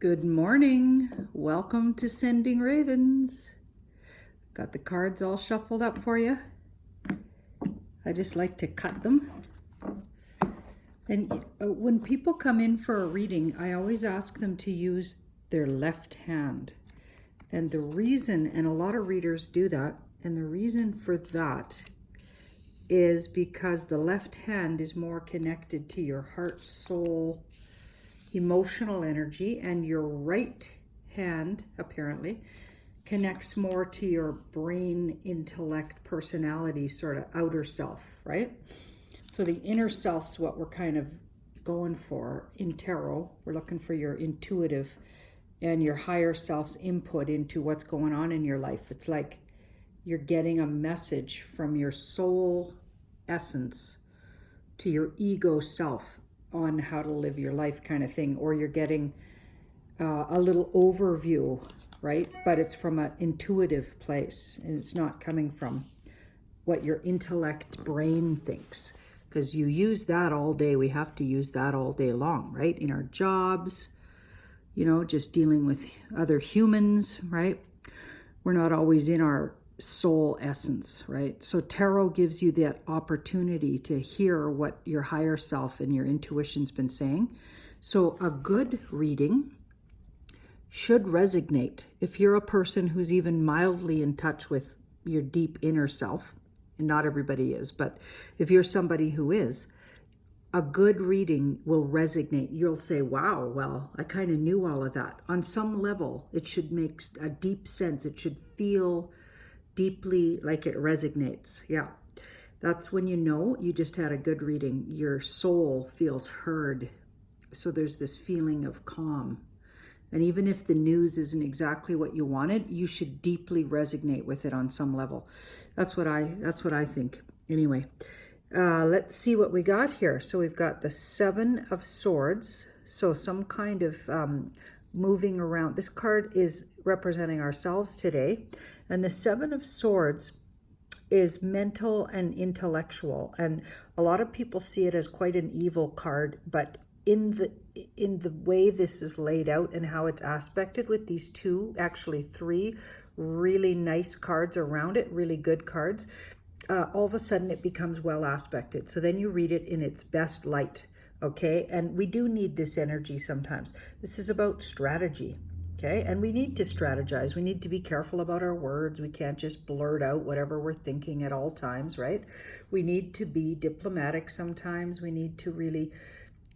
Good morning. Welcome to Sending Ravens. Got the cards all shuffled up for you. I just like to cut them. And when people come in for a reading, I always ask them to use their left hand. And the reason, and a lot of readers do that, and the reason for that is because the left hand is more connected to your heart, soul, emotional energy, and your right hand apparently connects more to your brain, intellect, personality, sort of outer self, right? So the inner self's what we're kind of going for in tarot. We're looking for your intuitive and your higher self's input into what's going on in your life. It's like you're getting a message from your soul essence to your ego self on how to live your life, kind of thing, or you're getting a little overview, right? But it's from an intuitive place, and it's not coming from what your intellect brain thinks, because you use that all day. We have to use that all day long, right? In our jobs, you know, just dealing with other humans, right? We're not always in our soul essence, right? So tarot gives you that opportunity to hear what your higher self and your intuition's been saying. So a good reading should resonate. If you're a person who's even mildly in touch with your deep inner self, and not everybody is, but if you're somebody who is, a good reading will resonate. You'll say, wow, well, I kind of knew all of that. On some level, it should make a deep sense. It should feel deeply like it resonates. Yeah, that's when you know you just had a good reading. Your soul feels heard. So there's this feeling of calm. And even if the news isn't exactly what you wanted, you should deeply resonate with it on some level. That's what I think. Anyway, let's see what we got here. So we've got the Seven of Swords. So some kind of moving around. This card is representing ourselves today. And the Seven of Swords is mental and intellectual. And a lot of people see it as quite an evil card, but in the way this is laid out and how it's aspected with these two, actually three really nice cards around it, really good cards, all of a sudden it becomes well aspected. So then you read it in its best light, okay? And we do need this energy sometimes. This is about strategy, okay? And we need to strategize. We need to be careful about our words. We can't just blurt out whatever we're thinking at all times, right? We need to be diplomatic sometimes. We need to really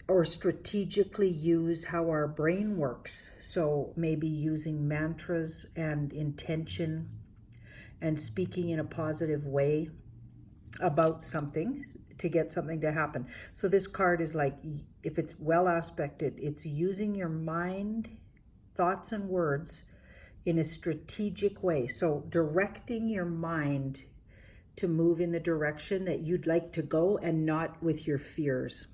or strategically use how our brain works. So maybe using mantras and intention and speaking in a positive way about something to get something to happen. So this card is like, if it's well aspected, it's using your mind, thoughts and words in a strategic way. So directing your mind to move in the direction that you'd like to go and not with your fears.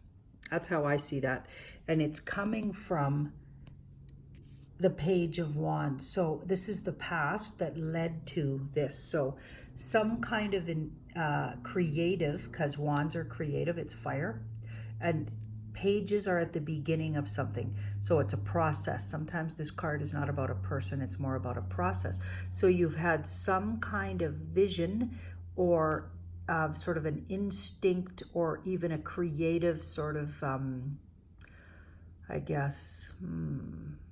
That's how I see that. And it's coming from the Page of Wands. So this is the past that led to this. So some kind of creative, because wands are creative, it's fire. And pages are at the beginning of something. So it's a process. Sometimes this card is not about a person, it's more about a process. So you've had some kind of vision or sort of an instinct or even a creative sort of, I guess,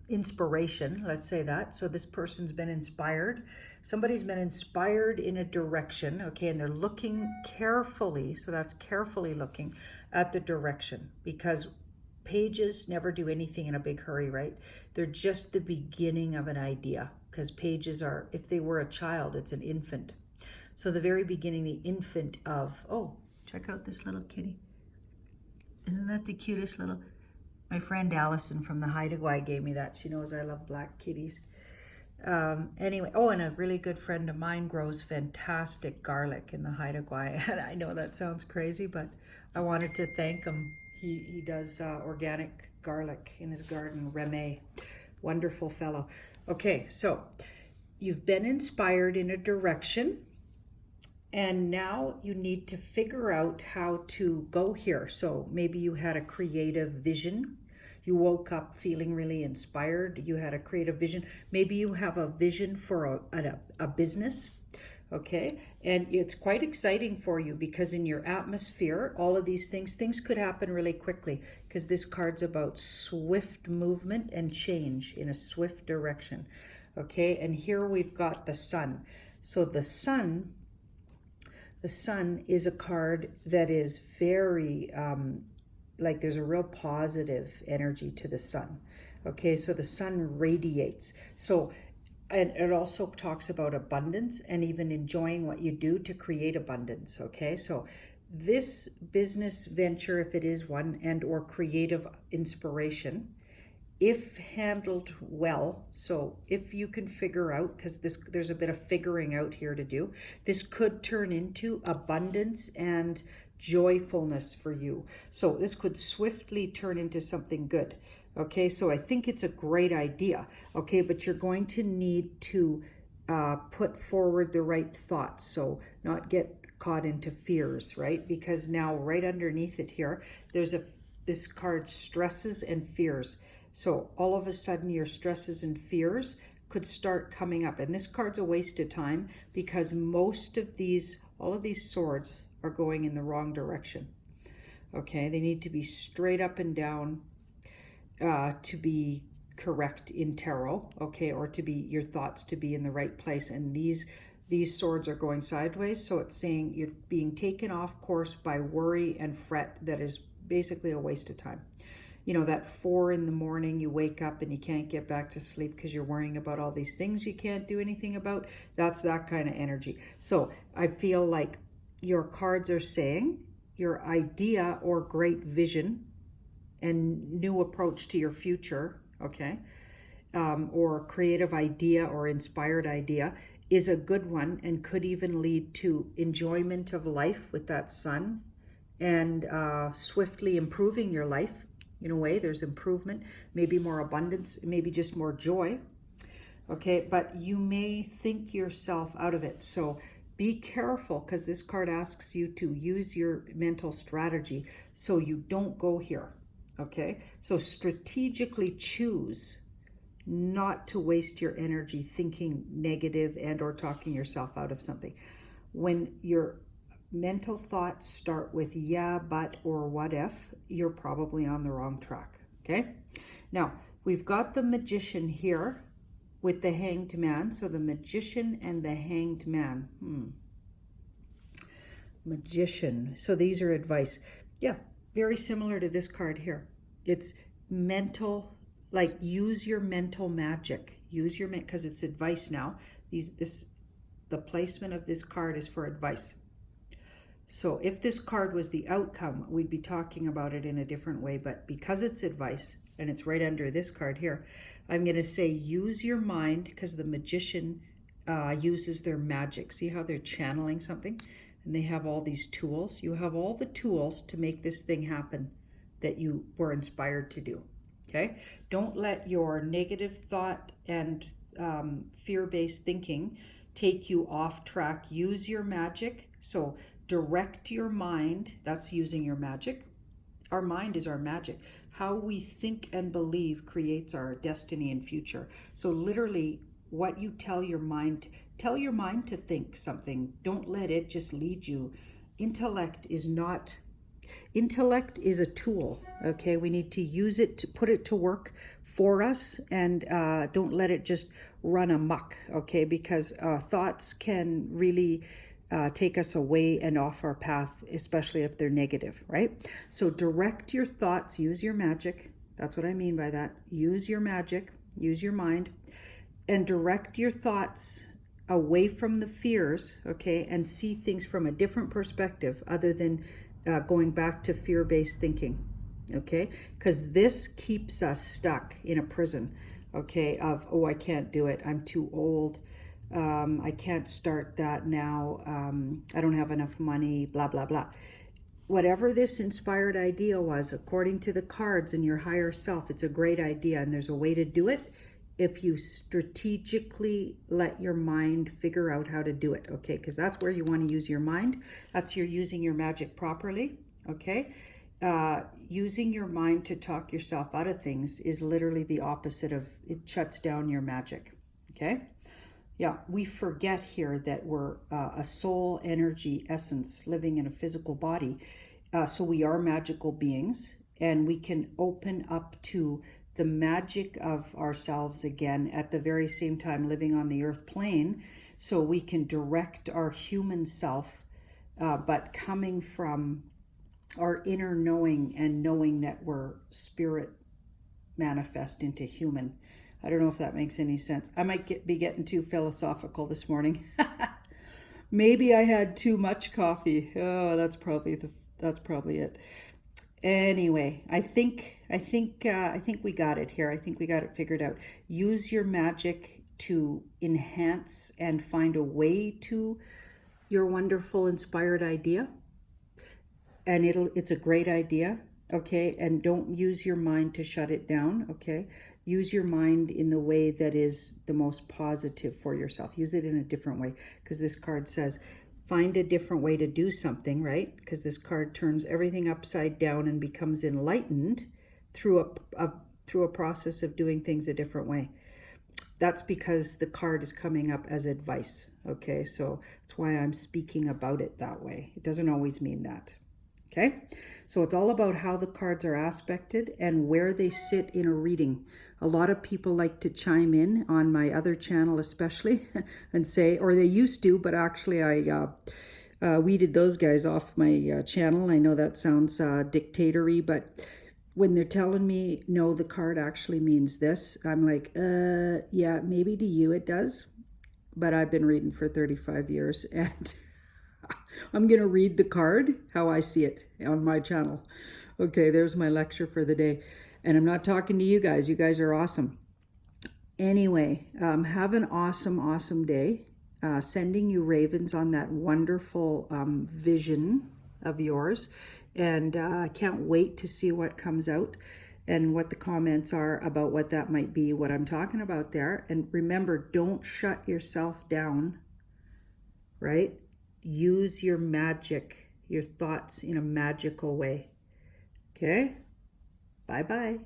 inspiration, let's say that. So this person's been inspired. Somebody's been inspired in a direction, okay, and they're looking carefully, so that's carefully looking at the direction, because pages never do anything in a big hurry, right? They're just the beginning of an idea, because pages are, if they were a child, it's an infant. So the very beginning, the infant of, oh, check out this little kitty. Isn't that the cutest little, my friend Allison from the Hideaway gave me that. She knows I love black kitties. Anyway, oh, and a really good friend of mine grows fantastic garlic in the Hideaway. And I know that sounds crazy, but I wanted to thank him. He does organic garlic in his garden, Reme. Wonderful fellow. Okay, so you've been inspired in a direction. And now you need to figure out how to go here. So maybe you had a creative vision. you woke up feeling really inspired. You had a creative vision. Maybe you have a vision for a business. Okay, and it's quite exciting for you because in your atmosphere, all of these things could happen really quickly because this card's about swift movement and change in a swift direction. Okay, and here we've got the sun. So the sun is a card that is very, like there's a real positive energy to the sun. Okay, so the sun radiates. So and it also talks about abundance and even enjoying what you do to create abundance. Okay, so this business venture, if it is one, and or creative inspiration, if handled well, so if you can figure out, because there's a bit of figuring out here to do, this could turn into abundance and joyfulness for you. So this could swiftly turn into something good. Okay, so I think it's a great idea. Okay, but you're going to need to put forward the right thoughts, so not get caught into fears, right? Because now right underneath it here, there's this card, stresses and fears. So all of a sudden your stresses and fears could start coming up. And this card's a waste of time because all of these swords are going in the wrong direction. Okay, they need to be straight up and down to be correct in tarot, okay, or to be your thoughts to be in the right place. And these swords are going sideways, so it's saying you're being taken off course by worry and fret that is basically a waste of time. You know, that 4 in the morning you wake up and you can't get back to sleep because you're worrying about all these things you can't do anything about. That's that kind of energy. So I feel like your cards are saying your idea or great vision and new approach to your future, okay, or creative idea or inspired idea is a good one and could even lead to enjoyment of life with that sun and swiftly improving your life. In a way, there's improvement, maybe more abundance, maybe just more joy, okay, but you may think yourself out of it. So be careful because this card asks you to use your mental strategy so you don't go here. Okay, so strategically choose not to waste your energy thinking negative and or talking yourself out of something. When your mental thoughts start with yeah, but, or what if, you're probably on the wrong track. Okay, now we've got the Magician here with the Hanged Man. So the Magician and the Hanged Man. Magician. So these are advice. Yeah, very similar to this card here. It's mental, like use your mental magic. Use your, because it's advice now. The placement of this card is for advice. So if this card was the outcome, we'd be talking about it in a different way. But because it's advice, and it's right under this card here, I'm going to say use your mind, because the Magician uses their magic. See how they're channeling something? And they have all these tools. You have all the tools to make this thing happen that you were inspired to do. Okay? Don't let your negative thought and fear-based thinking take you off track. Use your magic. So direct your mind. That's using your magic. Our mind is our magic. How we think and believe creates our destiny and future. So literally what you tell your mind to think something. Don't let it just lead you. Intellect is a tool, okay? We need to use it to put it to work for us, and don't let it just run amok, okay? Because thoughts can really take us away and off our path, especially if they're negative, right? So direct your thoughts, use your magic. That's what I mean by that. Use your magic, use your mind, and direct your thoughts away from the fears, okay? And see things from a different perspective other than going back to fear-based thinking, okay? Because this keeps us stuck in a prison, okay, of, oh, I can't do it, I'm too old, I can't start that now, I don't have enough money, blah, blah, blah. Whatever this inspired idea was, according to the cards and your higher self, it's a great idea, and there's a way to do it if you strategically let your mind figure out how to do it, okay? Because that's where you want to use your mind. That's you're using your magic properly, okay? using your mind to talk yourself out of things is literally the opposite of, it shuts down your magic. Okay? Yeah, we forget here that we're a soul energy essence living in a physical body. So we are magical beings, and we can open up to the magic of ourselves again at the very same time living on the earth plane. So we can direct our human self, but coming from our inner knowing and knowing that we're spirit manifest into human. I don't know if that makes any sense. I might be getting too philosophical this morning. Maybe I had too much coffee. Oh, that's probably it. Anyway, I think we got it here. I think we got it figured out. Use your magic to enhance and find a way to your wonderful inspired idea. And it's a great idea, okay? And don't use your mind to shut it down, okay? Use your mind in the way that is the most positive for yourself. Use it in a different way, because this card says find a different way to do something, right? Because this card turns everything upside down and becomes enlightened through a process of doing things a different way. That's because the card is coming up as advice, okay? So that's why I'm speaking about it that way. It doesn't always mean that. Okay, so it's all about how the cards are aspected and where they sit in a reading. A lot of people like to chime in on my other channel especially and say, or they used to, but actually I weeded those guys off my channel. I know that sounds dictatory, but when they're telling me, no, the card actually means this, I'm like, yeah, maybe to you it does, but I've been reading for 35 years and I'm going to read the card how I see it on my channel. Okay, there's my lecture for the day. And I'm not talking to you guys. You guys are awesome. Anyway, have an awesome, awesome day. Sending you ravens on that wonderful vision of yours. And I can't wait to see what comes out and what the comments are about what that might be, what I'm talking about there. And remember, don't shut yourself down, right? Use your magic, your thoughts in a magical way. Okay? Bye-bye.